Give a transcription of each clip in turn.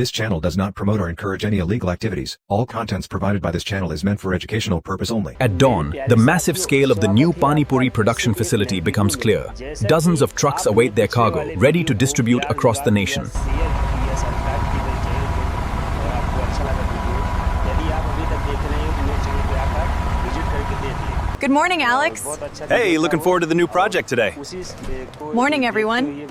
This channel does not promote or encourage any illegal activities. All contents provided by this channel is meant for educational purpose only. At dawn, the massive scale of the new Pani Puri production facility becomes clear. Dozens of trucks await their cargo, ready to distribute across the nation. Good morning, Alex. Hey, looking forward to the new project today. Morning, everyone.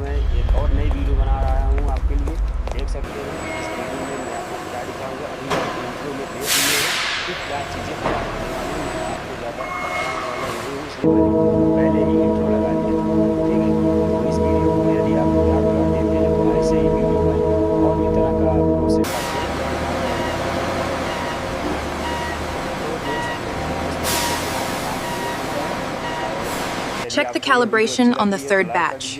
Check the calibration on the third batch.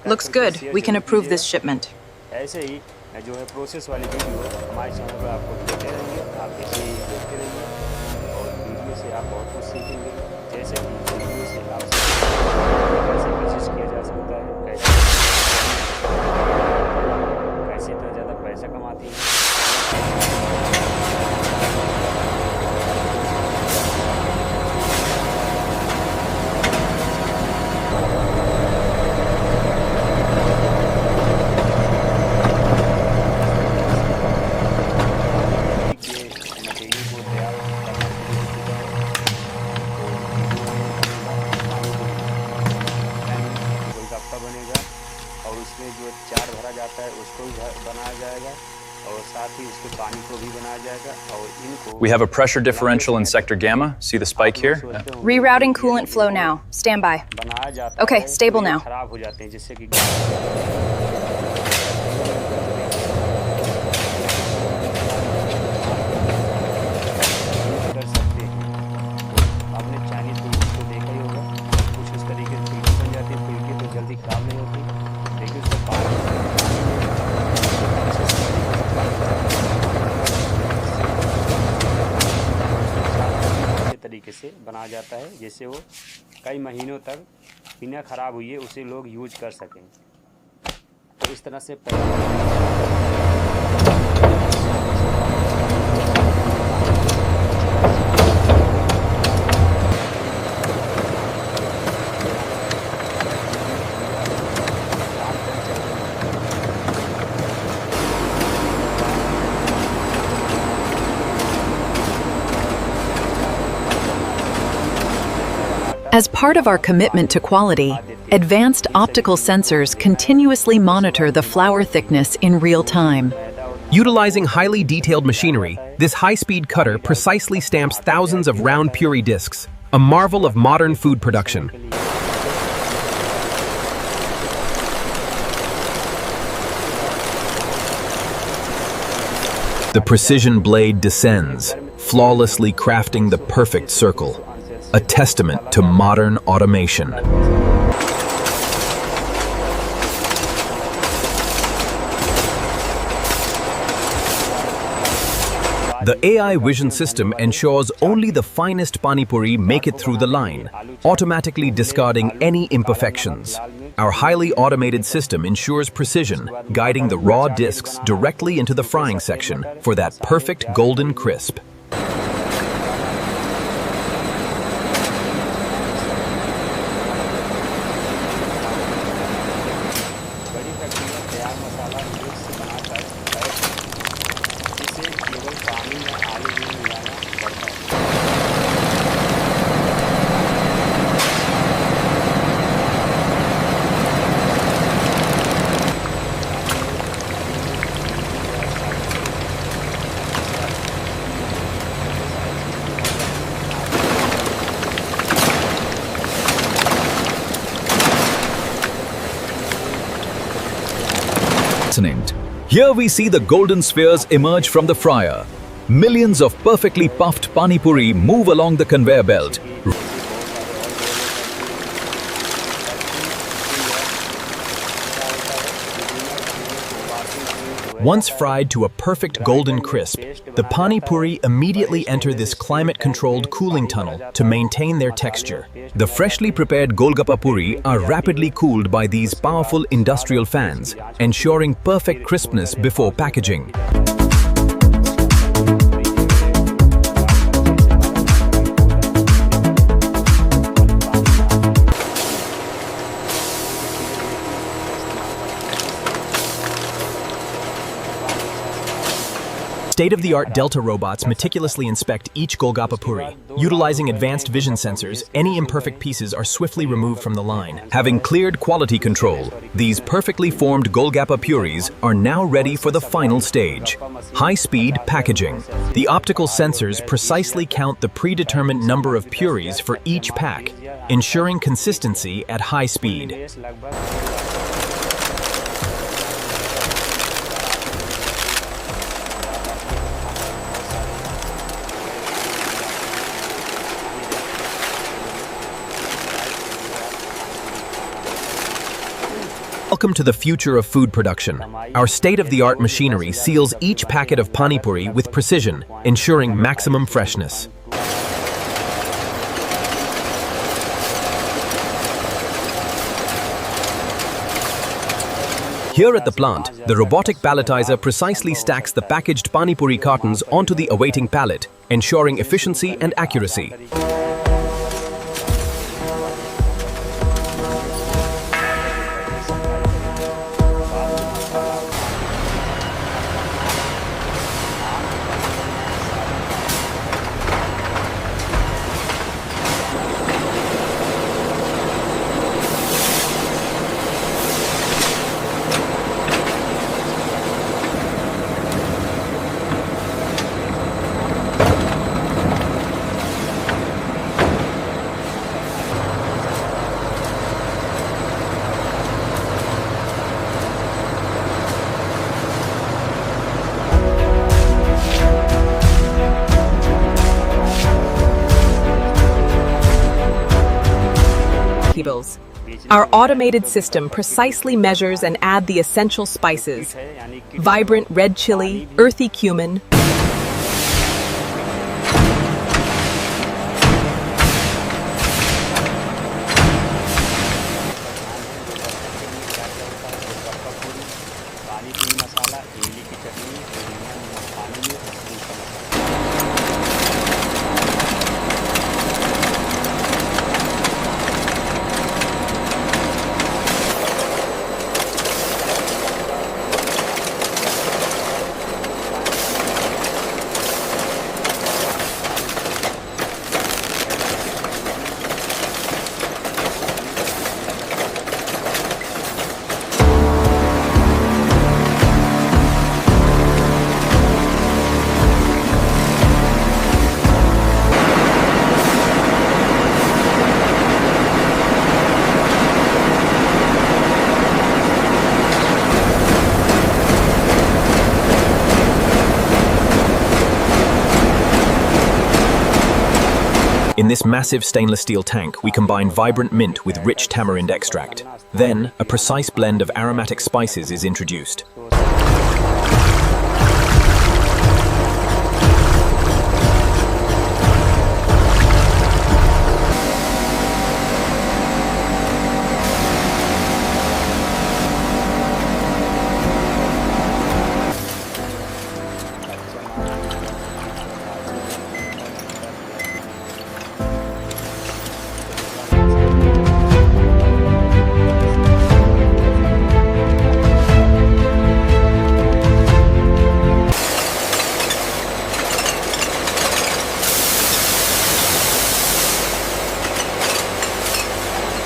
Looks good. We can approve this shipment. ऐसे ही जो है process वाली video हमारे channel पर आपको देते रहेंगे, आप इसे देखते रहेंगे और वीडियो से आप बहुत कुछ सीखेंगे, जैसे कि वीडियो से आप कैसे कोशिश किया जा सकता है, कैसे इतना ज़्यादा पैसा कमाते हैं। बनेगा और उसमें जो चार भरा जाता है उसको भी बनाया जाएगा और साथ ही उसके पानी को भी बनाया जाएगा और इनको We have a pressure differential in sector gamma. See the spike here? Rerouting coolant flow now. Stand by. बनाया जाता Okay, है, stable तो ये now. खराब हो जाते हैं जिससे कि कर सकते हैं। आपने चाइनीज फुल्की को देखा ही होगा, कुछ इस तरीके से फुल्की बन जाती है, फुल्की तो जल्दी खराब नहीं होती, लेकिन उसका पानी तरीके से बनाया जाता है जिससे वो कई महीनों तक बिना खराब हुए उसे लोग यूज कर सकें। तो इस तरह से As part of our commitment to quality, advanced optical sensors continuously monitor the flour thickness in real time. Utilizing highly detailed machinery, this high-speed cutter precisely stamps thousands of round puri discs, a marvel of modern food production. The precision blade descends, flawlessly crafting the perfect circle, a testament to modern automation. The AI vision system ensures only the finest pani puri make it through the line, automatically discarding any imperfections. Our highly automated system ensures precision, guiding the raw discs directly into the frying section for that perfect golden crisp. Here we see the golden spheres emerge from the fryer. Millions of perfectly puffed pani puri move along the conveyor belt. Once fried to a perfect golden crisp, the pani puri immediately enter this climate-controlled cooling tunnel to maintain their texture. The freshly prepared Golgappa puri are rapidly cooled by these powerful industrial fans, ensuring perfect crispness before packaging. State-of-the-art Delta robots meticulously inspect each Golgappa puri. Utilizing advanced vision sensors, any imperfect pieces are swiftly removed from the line. Having cleared quality control, these perfectly formed Golgappa puris are now ready for the final stage: high-speed packaging. The optical sensors precisely count the predetermined number of puris for each pack, ensuring consistency at high speed. Welcome to the future of food production. Our state-of-the-art machinery seals each packet of pani puri with precision, ensuring maximum freshness. Here at the plant, the robotic palletizer precisely stacks the packaged pani puri cartons onto the awaiting pallet, ensuring efficiency and accuracy. Our automated system precisely measures and adds the essential spices: vibrant red chili, earthy cumin, In this massive stainless steel tank, we combine vibrant mint with rich tamarind extract. Then, a precise blend of aromatic spices is introduced.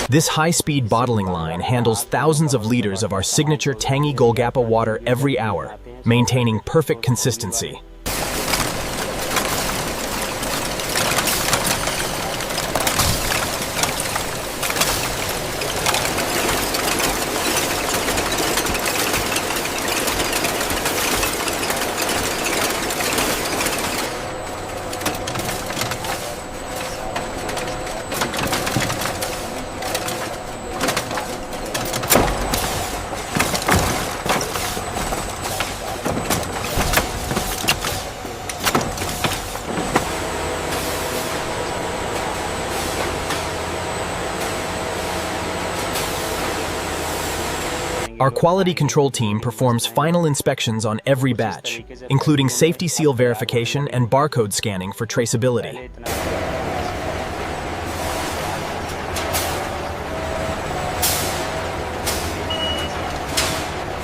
This high-speed bottling line handles thousands of liters of our signature tangy Golgappa water every hour, maintaining perfect consistency. Our quality control team performs final inspections on every batch, including safety seal verification and barcode scanning for traceability.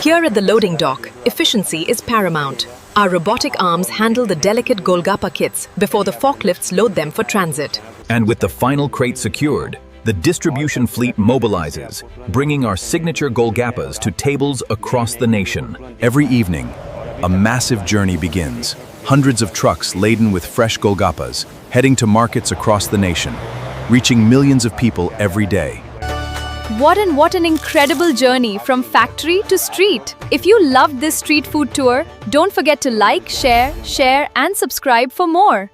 Here at the loading dock, efficiency is paramount. Our robotic arms handle the delicate Golgappa kits before the forklifts load them for transit. And with the final crate secured, the distribution fleet mobilizes, bringing our signature Golgappas to tables across the nation. Every evening, a massive journey begins. Hundreds of trucks laden with fresh Golgappas, heading to markets across the nation, reaching millions of people every day. What an incredible journey from factory to street. If you loved this street food tour, don't forget to like, share, and subscribe for more.